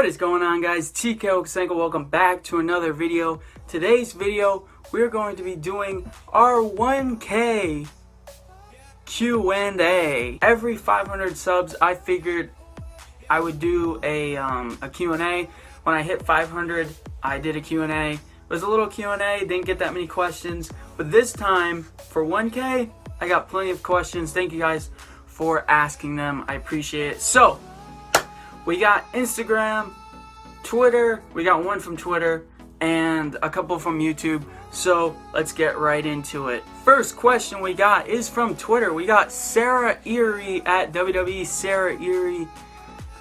What is going on, guys? TKO, welcome back to another video. Today's video, we're going to be doing our 1K Q&A. Every 500 subs, I figured I would do a Q&A. When I hit 500, I did a Q&A. It was a little Q&A, didn't get that many questions. But this time, for 1K, I got plenty of questions. Thank you guys for asking them. I appreciate it. So, we got Instagram, Twitter, we got one from Twitter, and a couple from YouTube. So let's get right into it. First question we got is from Twitter. We got Sarah Erie at WWE Sarah Erie.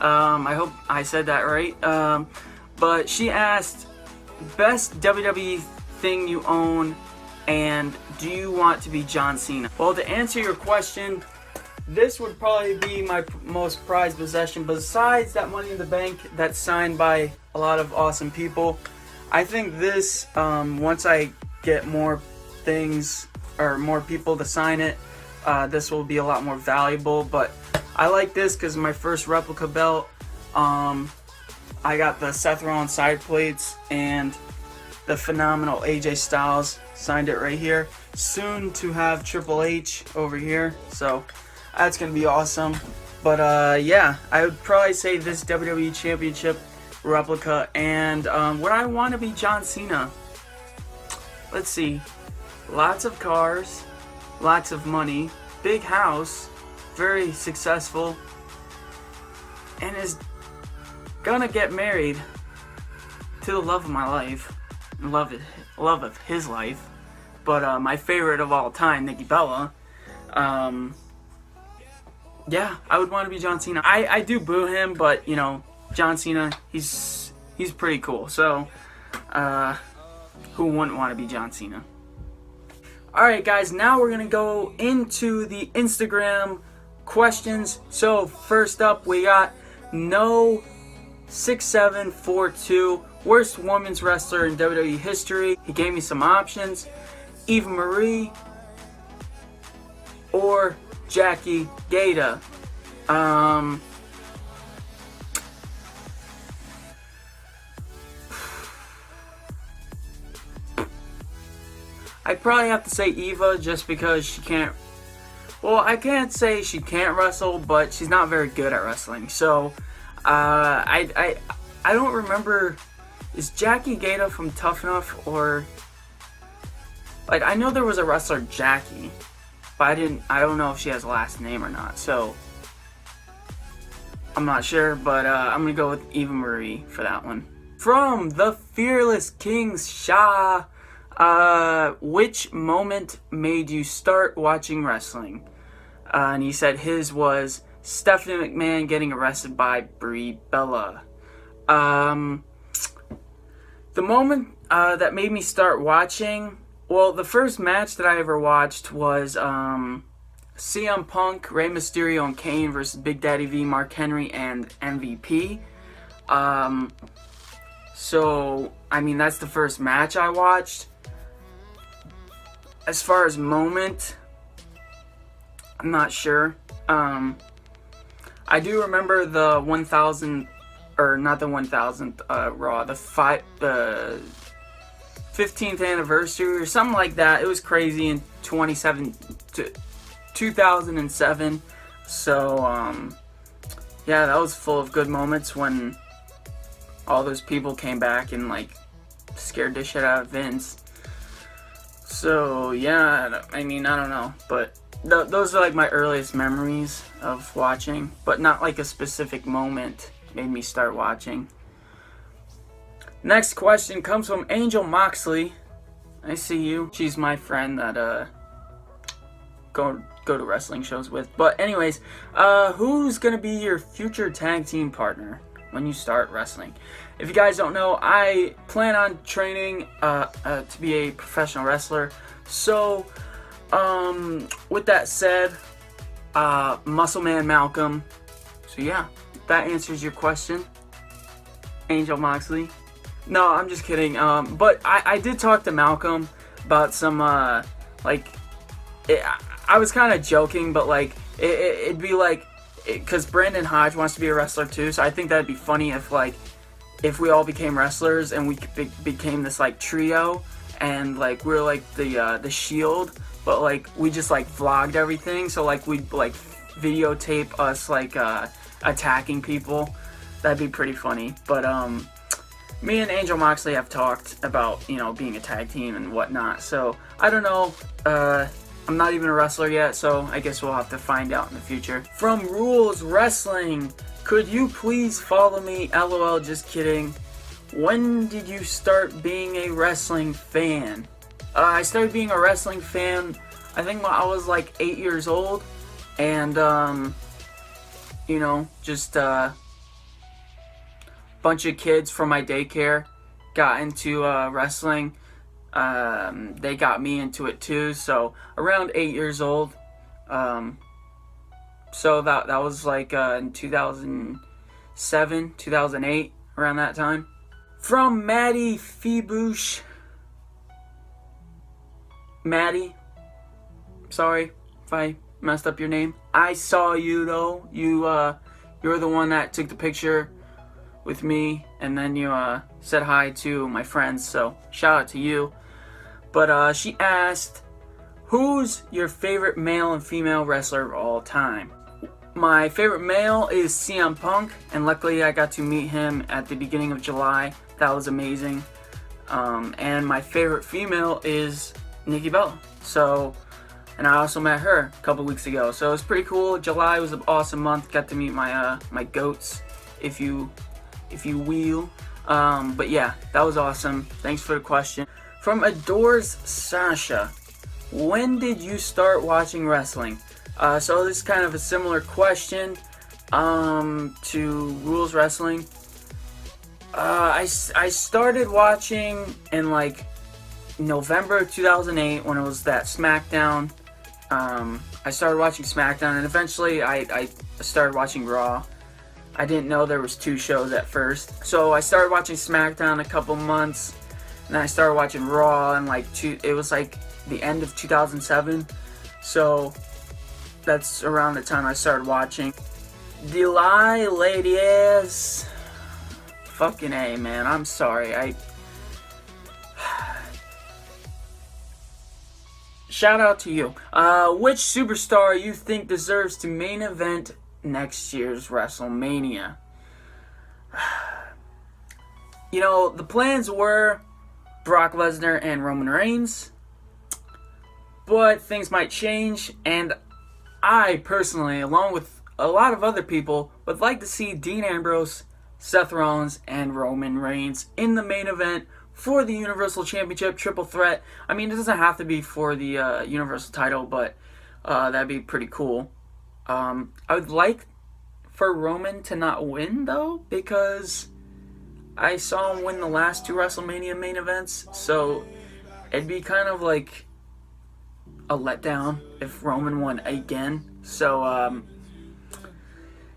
I hope I said that right. But she asked, best WWE thing you own, and do you want to be John Cena? Well, to answer your question, this would probably be my most prized possession besides that Money in the Bank that's signed by a lot of awesome people. I think this, once I get more things or more people to sign it, this will be a lot more valuable. But I like this because my first replica belt, I got the Seth Rollins side plates and the phenomenal AJ Styles signed it right here. Soon to have Triple H over here, so that's going to be awesome. But yeah, I would probably say this WWE Championship replica. And would I want to be John Cena? Let's see. Lots of cars, lots of money, big house, very successful, and is gonna get married to the love of my life, love of his life. But my favorite of all time, Nikki Bella. Yeah, I would want to be John Cena. I do boo him, but you know, John Cena, he's pretty cool. So, who wouldn't want to be John Cena? Alright guys, now we're going to go into the Instagram questions. So, first up, we got No6742, worst women's wrestler in WWE history. He gave me some options: Eva Marie or Jackie Gata. I'd probably have to say Eva just because she can't. Well, I can't say she can't wrestle, but she's not very good at wrestling. So, I don't remember. Is Jackie Gata from Tough Enough, or like, I know there was a wrestler Jackie, but I don't know if she has a last name or not, so I'm not sure. But I'm gonna go with Eva Marie for that one. From the Fearless Kings Shah, which moment made you start watching wrestling? And he said his was Stephanie McMahon getting arrested by Brie Bella. The moment that made me start watching, well, the first match that I ever watched was CM Punk, Rey Mysterio, and Kane versus Big Daddy V, Mark Henry, and MVP. So, I mean, that's the first match I watched. As far as moment, I'm not sure. I do remember the 1000, or not the 1000th Raw, the 15th anniversary or something like that. It was crazy in 2007. So yeah, that was full of good moments when all those people came back and like scared the shit out of Vince. So yeah, I mean, I don't know, but those are like my earliest memories of watching, but not like a specific moment made me start watching. Next question comes from Angel Moxley. I see you. She's my friend that go to wrestling shows with. But anyways, who's gonna be your future tag team partner when you start wrestling? If you guys don't know, I plan on training to be a professional wrestler. So, with that said, Muscle Man Malcolm. So yeah, that answers your question, Angel Moxley. No, I'm just kidding. But I did talk to Malcolm about some, I was kind of joking, but like, it'd be like, because Brandon Hodge wants to be a wrestler too, so I think that'd be funny if like if we all became wrestlers and we became this like trio, and like we're like the Shield, but like we just like vlogged everything. So like we'd like videotape us like attacking people. That'd be pretty funny. But me and Angel Moxley have talked about, you know, being a tag team and whatnot. So I don't know. I'm not even a wrestler yet, so I guess we'll have to find out in the future. From Rules Wrestling, could you please follow me? LOL, just kidding. When did you start being a wrestling fan? I started being a wrestling fan, I think when I was like 8 years old. And, you know, just bunch of kids from my daycare got into wrestling. They got me into it too, so around 8 years old. So that was like in 2007, 2008, around that time. From Maddie Feeboosh. Maddie, sorry if I messed up your name. I saw you though. You're the one that took the picture with me, and then you said hi to my friends, so shout out to you. But she asked, who's your favorite male and female wrestler of all time? My favorite male is CM Punk, and luckily I got to meet him at the beginning of July. That was amazing. And my favorite female is Nikki Bella. So, and I also met her a couple weeks ago, so it was pretty cool. July was an awesome month. Got to meet my my goats, if you will. But yeah, that was awesome. Thanks for the question. From Adores Sasha, when did you start watching wrestling? So this is kind of a similar question to Rules Wrestling. I started watching in like November 2008 when it was that SmackDown. I started watching SmackDown, and eventually I started watching Raw. I didn't know there was 2 shows at first. So I started watching SmackDown a couple months, and then I started watching Raw in like it was like the end of 2007. So that's around the time I started watching. Delay ladies. Fucking A, man. I'm sorry. Shout out to you. Which superstar you think deserves to main event next year's WrestleMania? You know, the plans were Brock Lesnar and Roman Reigns, but things might change, and I personally, along with a lot of other people, would like to see Dean Ambrose, Seth Rollins, and Roman Reigns in the main event for the Universal Championship triple threat. I mean, it doesn't have to be for the Universal title, but that'd be pretty cool. I would like for Roman to not win, though, because I saw him win the last 2 WrestleMania main events, so it'd be kind of like a letdown if Roman won again. So,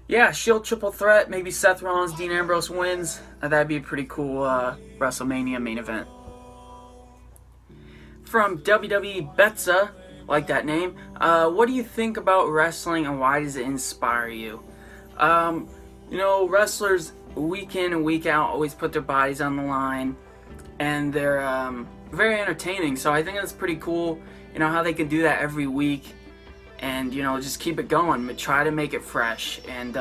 yeah, Shield triple threat, maybe Seth Rollins, Dean Ambrose wins. That'd be a pretty cool WrestleMania main event. From WWE Betza, like that name, what do you think about wrestling and why does it inspire you? You know, wrestlers week in and week out always put their bodies on the line, and they're very entertaining, so I think that's pretty cool, you know, how they can do that every week, and, you know, just keep it going, but try to make it fresh, and,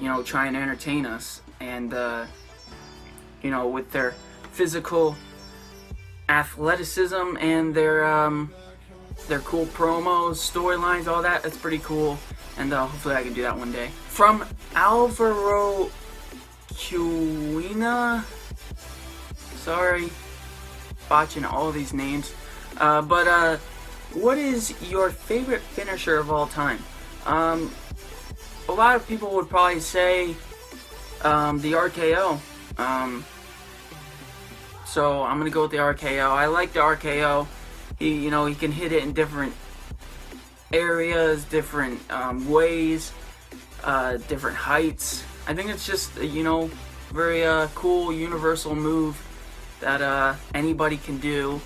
you know, try and entertain us, and, you know, with their physical athleticism and their cool promos, storylines, all that, that's pretty cool, and hopefully I can do that one day. From Alvaro Cuina, sorry, botching all these names, but what is your favorite finisher of all time? A lot of people would probably say the RKO. So I'm gonna go with the RKO. I like the RKO. He can hit it in different areas, different ways, different heights. I think it's just very cool universal move that anybody can do,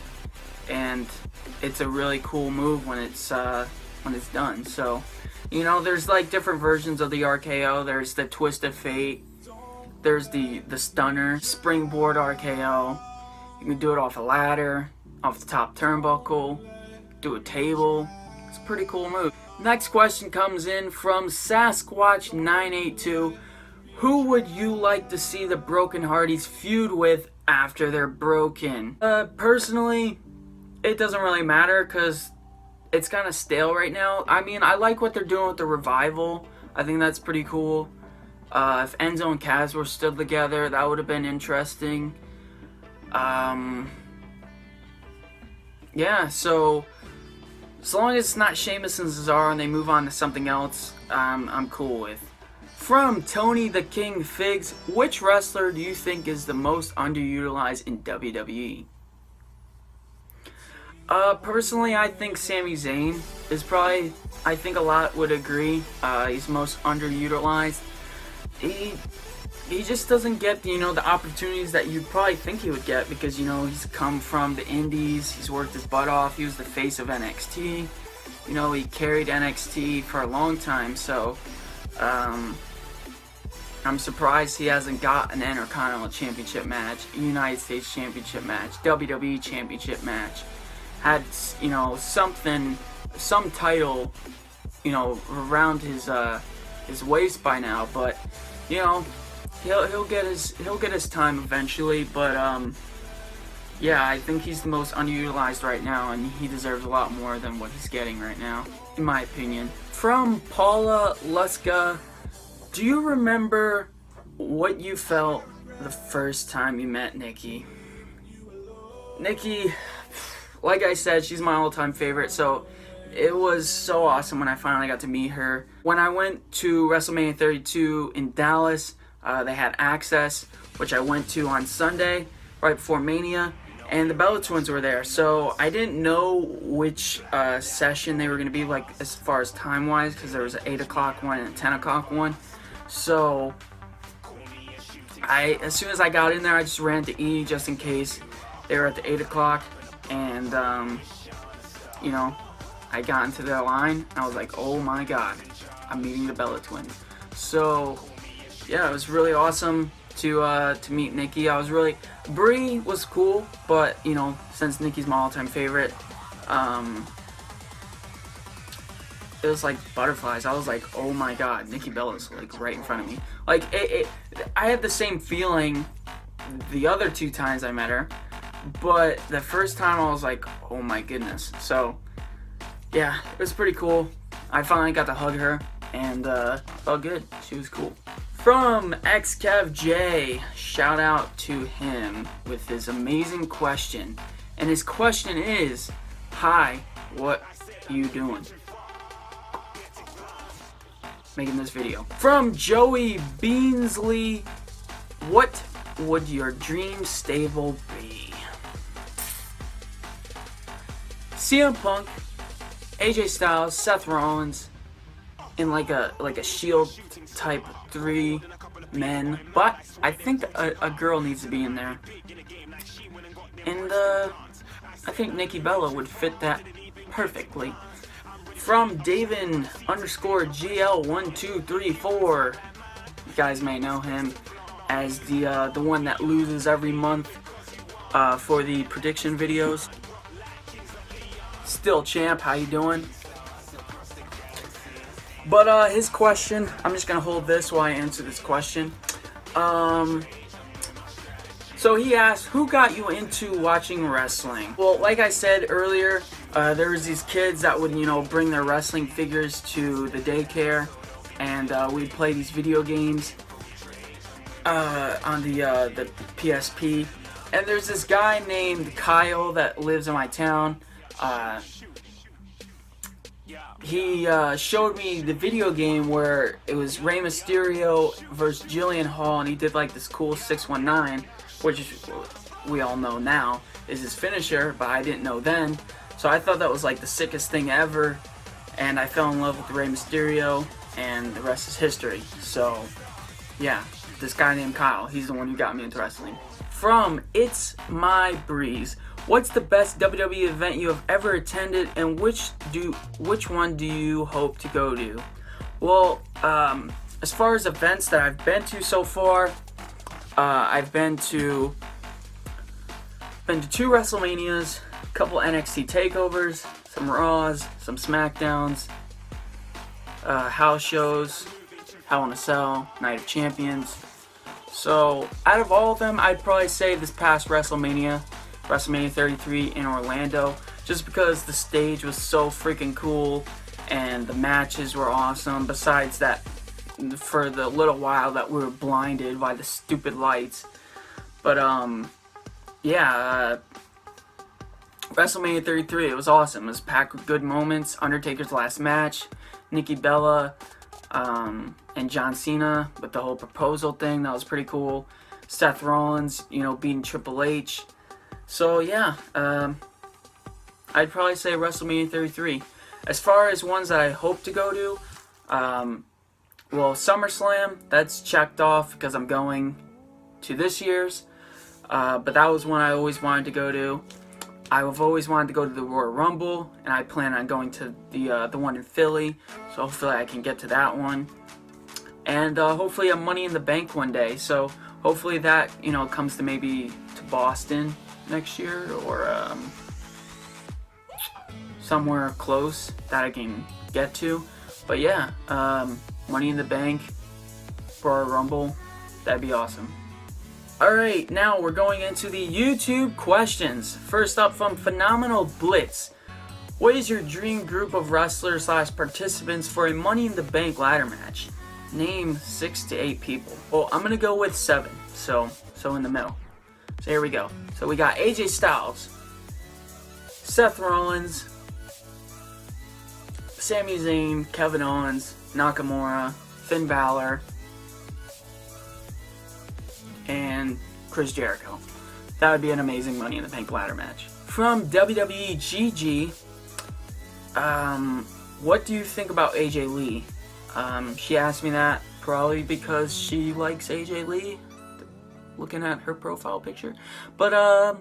and it's a really cool move when it's done. So there's like different versions of the RKO. There's the Twist of Fate. There's the stunner, springboard RKO. You can do it off a ladder, off the top turnbuckle, do a table. It's a pretty cool move. Next question comes in from Sasquatch982. Who would you like to see the Broken Hardys feud with after they're broken? Personally, it doesn't really matter because it's kind of stale right now. I mean, I like what they're doing with the Revival. I think that's pretty cool. If Enzo and Kaz were still together, that would have been interesting. Yeah, so as long as it's not Sheamus and Cesaro and they move on to something else, I'm cool with. From Tony the King Figs, which wrestler do you think is the most underutilized in WWE? Personally, I think Sami Zayn is probably, I think a lot would agree, he's most underutilized. He just doesn't get, the opportunities that you probably think he would get because, he's come from the indies, he's worked his butt off, he was the face of NXT, he carried NXT for a long time, so, I'm surprised he hasn't got an Intercontinental Championship match, a United States Championship match, WWE Championship match, had, something, some title, around his waist by now, but, he'll get his time eventually, but, yeah, I think he's the most underutilized right now, and he deserves a lot more than what he's getting right now, in my opinion. From Paula Luska, do you remember what you felt the first time you met Nikki? Nikki, like I said, she's my all-time favorite, so it was so awesome when I finally got to meet her. When I went to Wrestlemania 32 in Dallas, they had Access, which I went to on Sunday, right before Mania, and the Bella Twins were there. So I didn't know which session they were going to be, like, as far as time-wise, because there was an 8 o'clock one and a 10 o'clock one. So as soon as I got in there, I just ran to E just in case they were at the 8 o'clock, and, I got into their line, and I was like, oh my god, I'm meeting the Bella Twins. So, yeah, it was really awesome to meet Nikki. Brie was cool, but, since Nikki's my all-time favorite, it was like butterflies. I was like, oh my god, Nikki Bella's like right in front of me. Like, I had the same feeling the other 2 times I met her, but the first time I was like, oh my goodness. So, yeah, it was pretty cool. I finally got to hug her, and felt good. She was cool. From XKevJ, shout out to him with his amazing question. And his question is, hi, what you doing? Making this video. From Joey Beansley, what would your dream stable be? CM Punk, AJ Styles, Seth Rollins, in like a Shield type 3 men, but I think a girl needs to be in there, and I think Nikki Bella would fit that perfectly. From David_GL1234, you guys may know him as the one that loses every month for the prediction videos. Still champ, how you doing? But his question, I'm just gonna hold this while I answer this question. So he asked, who got you into watching wrestling? Well, like I said earlier, there was these kids that would, bring their wrestling figures to the daycare, and we'd play these video games on the PSP. And there's this guy named Kyle that lives in my town. He showed me the video game where it was Rey Mysterio versus Jillian Hall, and he did like this cool 619, which we all know now is his finisher, but I didn't know then. So I thought that was like the sickest thing ever, and I fell in love with Rey Mysterio, and the rest is history. So yeah, this guy named Kyle, he's the one who got me into wrestling. From It's My Breeze, what's the best WWE event you have ever attended, and which one do you hope to go to? Well, as far as events that I've been to so far, I've been to 2 WrestleManias, a couple NXT takeovers, some Raws, some SmackDowns, house shows, Hell in a Cell, Night of Champions. So out of all of them, I'd probably say this past WrestleMania 33 in Orlando, just because the stage was so freaking cool and the matches were awesome. Besides that, for the little while that we were blinded by the stupid lights. But WrestleMania 33, it was awesome. It was packed with good moments. Undertaker's last match, Nikki Bella and John Cena with the whole proposal thing, that was pretty cool. Seth Rollins, beating Triple H. So yeah, I'd probably say WrestleMania 33. As far as ones that I hope to go to, SummerSlam, that's checked off because I'm going to this year's. But that was one I always wanted to go to. I've always wanted to go to the Royal Rumble, and I plan on going to the one in Philly. So hopefully I can get to that one. And hopefully a Money in the Bank one day. So hopefully that, comes to maybe to Boston next year, or somewhere close that I can get to. But yeah, Money in the Bank, Royal Rumble, that'd be awesome. Alright, now we're going into the YouTube questions. First up from Phenomenal Blitz. What is your dream group of wrestlers / participants for a Money in the Bank ladder match? Name 6 to 8 people. Well, I'm going to go with 7, so in the middle. So here we go. So we got AJ Styles, Seth Rollins, Sami Zayn, Kevin Owens, Nakamura, Finn Balor, and Chris Jericho. That would be an amazing Money in the Bank ladder match. From WWE GG, what do you think about AJ Lee? She asked me that probably because she likes AJ Lee, looking at her profile picture. But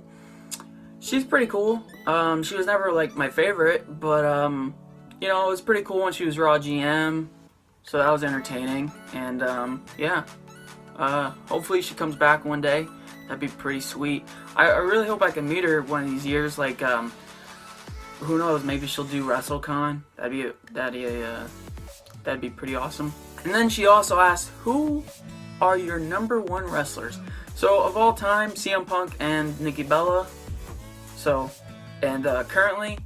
she's pretty cool. She was never like my favorite, but it was pretty cool when she was Raw GM, so that was entertaining. And hopefully she comes back one day. That'd be pretty sweet. I really hope I can meet her one of these years. Like, who knows? Maybe she'll do WrestleCon. That'd be pretty awesome. And then she also asked, who are your number 1 wrestlers? So of all time, CM Punk and Nikki Bella. So, and currently,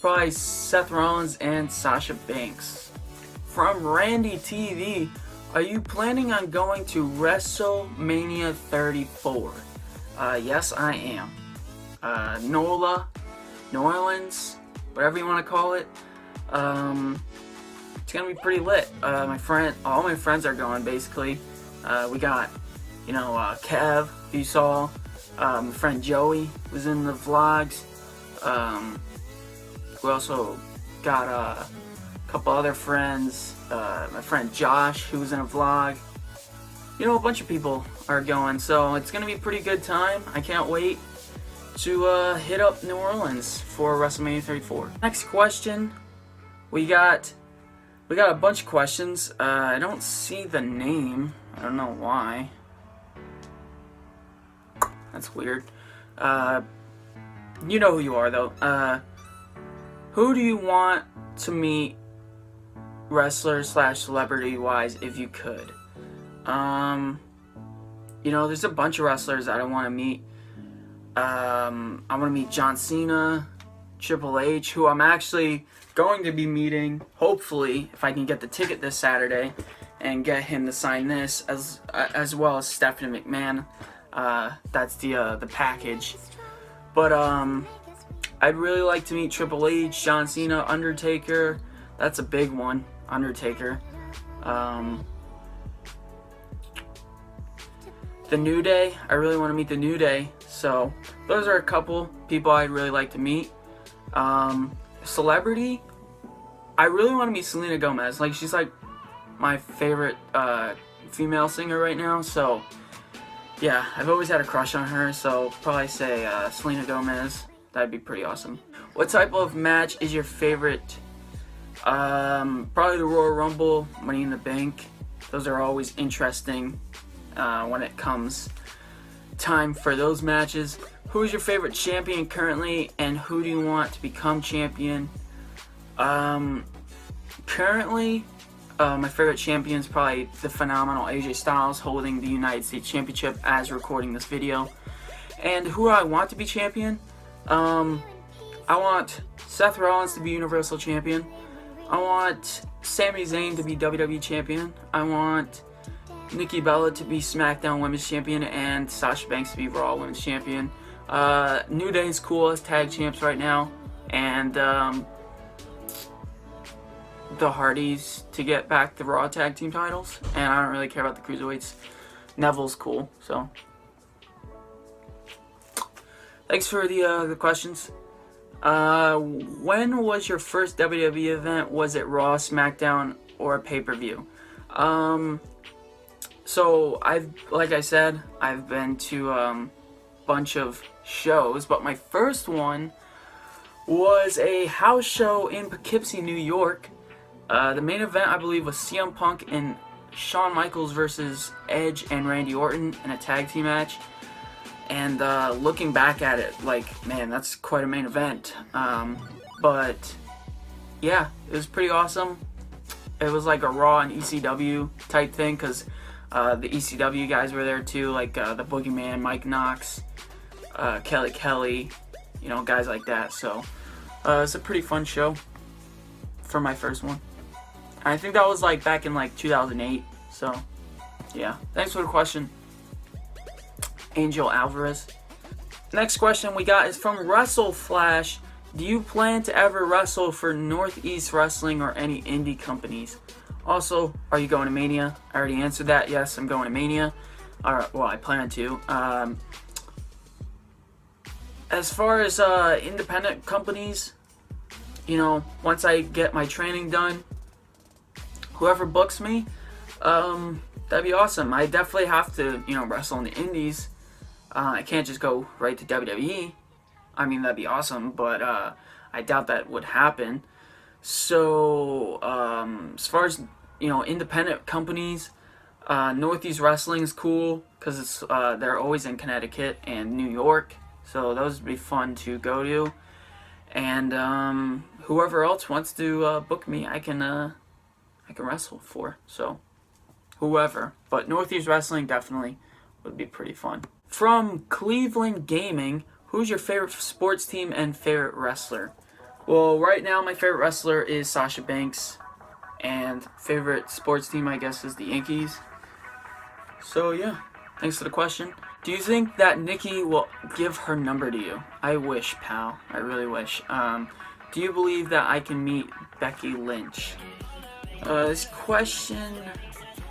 probably Seth Rollins and Sasha Banks. From Randy TV, are you planning on going to WrestleMania 34? Yes, I am. NOLA, New Orleans, whatever you want to call it. It's gonna be pretty lit. All my friends are going basically. We got, Kev, who you saw, my friend Joey was in the vlogs. We also got a couple other friends. My friend Josh, who was in a vlog. A bunch of people are going, so it's gonna be a pretty good time. I can't wait to hit up New Orleans for WrestleMania 34. Next question, we got a bunch of questions. I don't see the name. I don't know why. That's weird. You know who you are though. Who do you want to meet, wrestler / celebrity wise, if you could? There's a bunch of wrestlers that I want to meet. I want to meet John Cena, Triple H, who I'm actually going to be meeting, hopefully, if I can get the ticket this Saturday, and get him to sign this, as well as Stephanie McMahon. That's the package. But I'd really like to meet Triple H, John Cena, Undertaker. That's a big one, Undertaker. The New Day, I really want to meet the New Day. So those are a couple people I'd really like to meet. Celebrity, I really want to meet Selena Gomez. Like, she's like my favorite female singer right now. So yeah, I've always had a crush on her. So probably say Selena Gomez. That'd be pretty awesome. What type of match is your favorite? Probably the Royal Rumble, Money in the Bank. Those are always interesting. when it comes time for those matches. Who's your favorite champion currently, and who do you want to become champion? Currently, my favorite champion is probably the phenomenal AJ Styles, holding the United States Championship as recording this video. And who I want to be champion? I want Seth Rollins to be Universal Champion. I want Sami Zayn to be WWE Champion. I want Nikki Bella to be SmackDown Women's Champion, and Sasha Banks to be Raw Women's Champion. New Day is cool as tag champs right now, and the Hardys to get back the Raw tag team titles. And I don't really care about the cruiserweights. Neville's cool, so thanks for the questions. When was your first WWE event? Was it Raw, SmackDown, or a pay-per-view? So like I said, I've been to a bunch of shows, but my first one was a house show in Poughkeepsie, New York. The main event, I believe, was CM Punk and Shawn Michaels versus Edge and Randy Orton in a tag team match. And looking back at it, like, man, that's quite a main event. But yeah, it was pretty awesome. It was like a Raw and ECW type thing, because the ECW guys were there too, like the Boogeyman, Mike Knox, Kelly Kelly, you know, guys like that. So it's a pretty fun show for my first one. And I think that was like back in like 2008. So yeah, thanks for the question, Angel Alvarez. Next question we got is from Wrestle Flash. Do you plan to ever wrestle for Northeast Wrestling or any indie companies? Also, are you going to Mania? I already answered that. Yes, I'm going to Mania. Alright, well, I plan to. As far as independent companies, you know, once I get my training done, whoever books me, that'd be awesome. I definitely have to, you know, wrestle in the indies. I can't just go right to WWE. I mean, that'd be awesome, but I doubt that would happen. So, as far as, you know, independent companies, Northeast Wrestling is cool, because it's they're always in Connecticut and New York, so those would be fun to go to. And whoever else wants to book me, I can wrestle for. So, whoever. But Northeast Wrestling definitely would be pretty fun. From Cleveland Gaming, who's your favorite sports team and favorite wrestler? Well, right now my favorite wrestler is Sasha Banks, and favorite sports team, I guess, is the Yankees. So yeah, thanks for the question. Do you think that Nikki will give her number to you? I wish, pal. I really wish. Do you believe that I can meet Becky Lynch? This question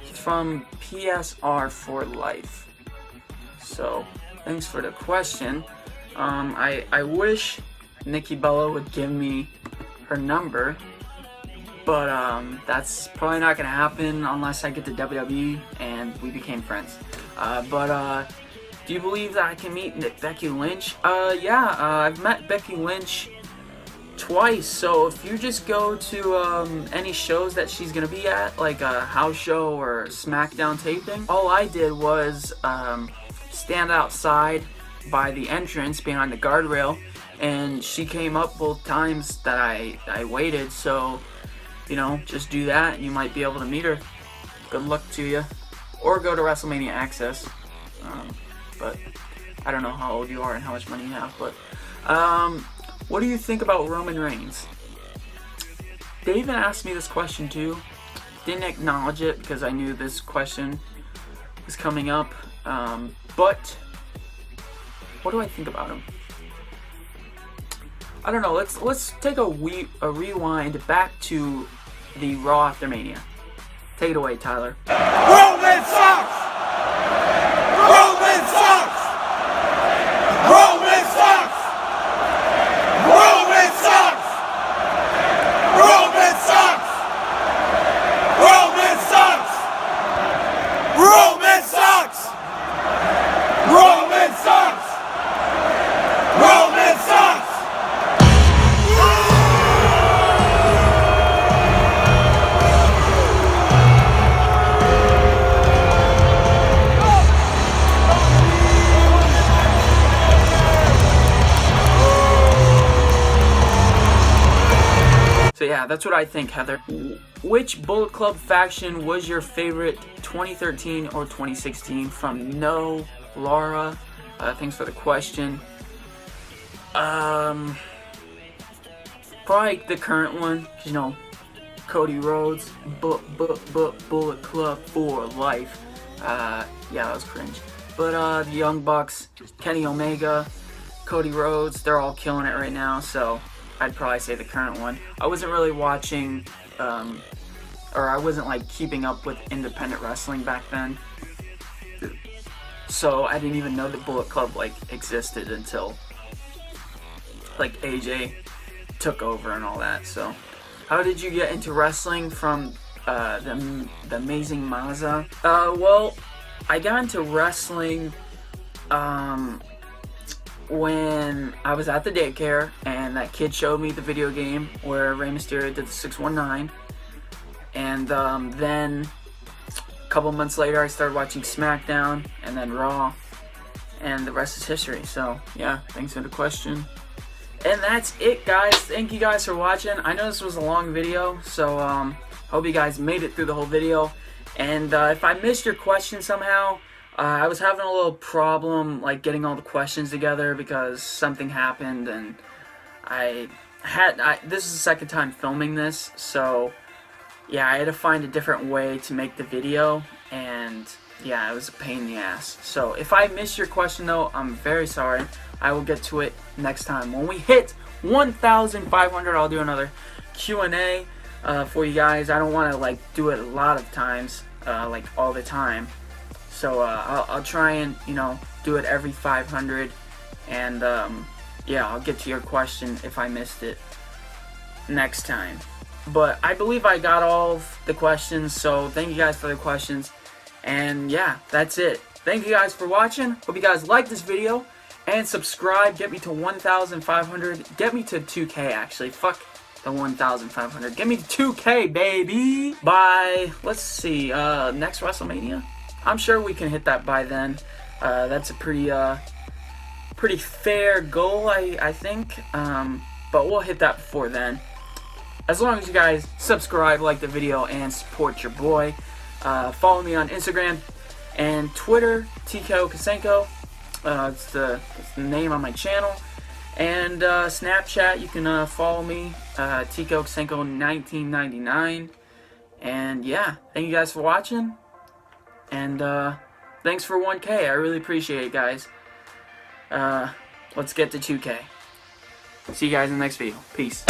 is from PSR for Life. So, thanks for the question. I wish Nikki Bella would give me her number, but that's probably not going to happen unless I get to WWE and we became friends. Do you believe that I can meet Becky Lynch? Yeah, I've met Becky Lynch twice, so if you just go to any shows that she's going to be at, like a house show or SmackDown taping, all I did was stand outside by the entrance behind the guardrail, and she came up both times that I waited. So, you know, just do that and you might be able to meet her. Good luck to you. Or go to Wrestlemania Access. But I don't know how old you are and how much money you have. But what do you think about Roman Reigns? They even asked me this question too. Didn't acknowledge it because I knew this question was coming up. But what do I think about him? I don't know. Let's take a rewind back to the Raw after Mania. Take it away, Tyler. Roman sucks! Roman sucks! Roman sucks! Roman sucks! Roman sucks! Roman sucks! Roman sucks! Roman sucks! Roman sucks! Yeah, that's what I think, Heather. Which Bullet Club faction was your favorite 2013 or 2016? From No Laura. Thanks for the question. Probably the current one, you know, Cody Rhodes, Bullet Club for life. Yeah, that was cringe. But the Young Bucks, Kenny Omega, Cody Rhodes, they're all killing it right now, so I'd probably say the current one. I wasn't really watching, or I wasn't like keeping up with independent wrestling back then. So I didn't even know the Bullet Club like existed until like AJ took over and all that. So how did you get into wrestling? From the Amazing Maza? Well, I got into wrestling when I was at the daycare and that kid showed me the video game where Rey Mysterio did the 619, and then a couple months later I started watching SmackDown and then Raw, and the rest is history. So yeah, thanks for the question. And that's it, guys. Thank you guys for watching. I know this was a long video, so hope you guys made it through the whole video. And if I missed your question somehow, I was having a little problem like getting all the questions together because something happened, and this is the second time filming this, so yeah, I had to find a different way to make the video, and yeah, it was a pain in the ass. So if I missed your question though, I'm very sorry. I will get to it next time. When we hit 1,500, I'll do another Q&A for you guys. I don't want to like do it a lot of times, like all the time. So I'll try and, you know, do it every 500, and yeah, I'll get to your question if I missed it next time. But I believe I got all of the questions, so thank you guys for the questions. And yeah, that's it. Thank you guys for watching. Hope you guys like this video, and subscribe. Get me to 1,500. Get me to 2K, actually. Fuck the 1,500. Get me to 2K, baby. By, let's see, next WrestleMania? I'm sure we can hit that by then. That's a pretty fair goal, I think. But we'll hit that before then. As long as you guys subscribe, like the video, and support your boy. Follow me on Instagram and Twitter, TKO Kasenko. It's the name on my channel. And Snapchat, you can follow me, TKO Kasenko 1999. And yeah, thank you guys for watching. And thanks for 1K. I really appreciate it, guys. Let's get to 2K. See you guys in the next video. Peace.